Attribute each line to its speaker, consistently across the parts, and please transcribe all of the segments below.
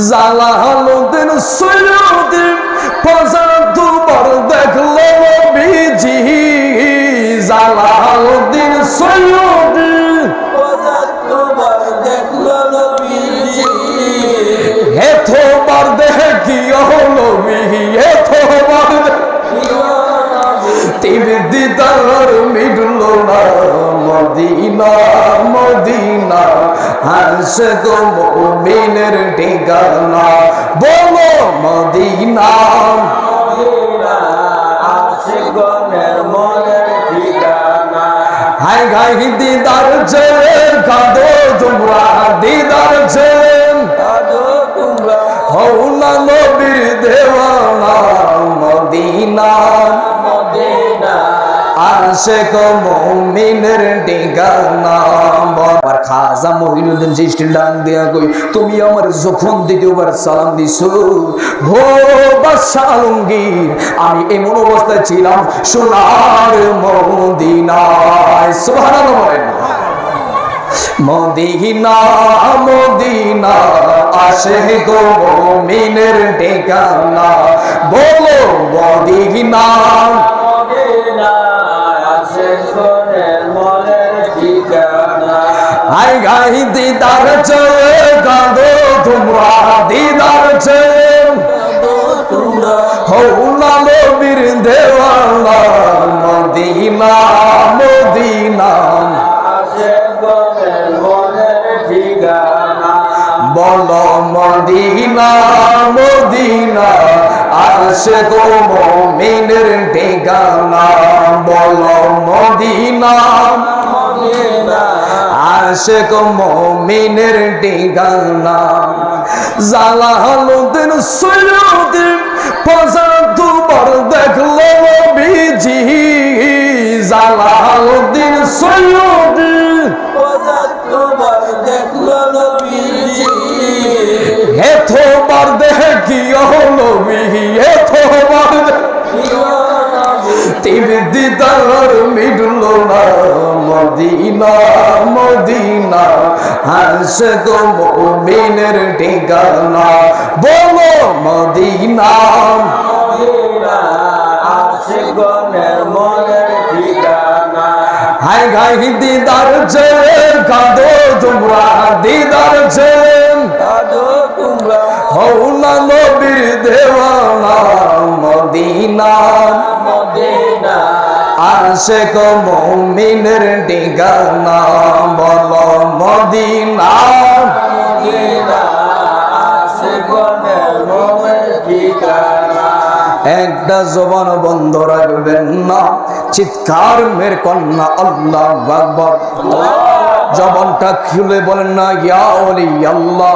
Speaker 1: Jalaluddin সৈয়দী Puja দুবার দেখলো নবীজি জালালউদ্দিন সৈয়দী পজা দুবার দেখলো নবীজি এতবার দেখিও নবী এতবার তিন দিদার মিটল না মদিনা মদিনা আশিক মুমিনের ঠিকানা বলো মদিনা মদিনা আশিকের মনের ঠিকানা হাই গাই দিদার চেয়ে কাঁদো তোমরা দিদার চেয়ে কাঁদো তোমরা হও না নবীর দেওয়ানা মদিনা আশিক মুমিনের ঠিকানা বাবার খাজা মঈনুদ্দিন চিশতি ডাক দিয়া কই তুমি আমার যখন দ্বিতীয়বার সালাম দিছো ও বাদশা আলমগীর আমি এমন অবস্থায় ছিলাম সোনার মদিনায় সুবহানাল্লাহ বলেন মদিনা মদিনা আশিক মুমিনের ঠিকানা বলো মদিনা হাই গাই দিদার চেয়ে কাঁদো তোমরা দিদার চেয়ে হও না নবীর দেওয়ানা মদিনা মদিনা বলো মদিনা মদিনা আশিক মুমিনের ঠিকানা বলো মদিনা আশিক মুমিনের ঠিকানা জালালউদ্দিন সৈয়দী পজা দুবার দেখলো নবীজি জালালউদ্দিন সৈয়দী পজা দুবার দেখলো নবীজি এতবার দেখিও নবী এতবার তিন দিদার মিটল না মদিনা মদিনা আশিক মুমিনের ঠিকানা বলো মদিনা আশিকের মনের ঠিকানা হাই গাই দিদার চেয়ে কাঁদো তোমরা দিদার চেয়ে কাঁদো তোমরা হও না নবীর দেওয়ানা মদিনা মদিনা আশিক মুমিনের ঠিকানা বলো মদিনা মদিনা আশিকের মুমিনের ঠিকানা একটা জবান বন্ধ রাখবেন না চিৎকার মের কন্যা আল্লাহু আকবার জবানটা খুলে বলেন না ইয়া ওলি আল্লাহ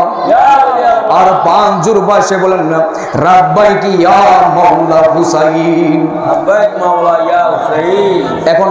Speaker 1: আর পাঁচজোর ভাষায় বলেন না রাব্বাইকি ইয়া মাওলা হুসাইন রাব্বাইক মাওলা ইয়া হুসাইন এখন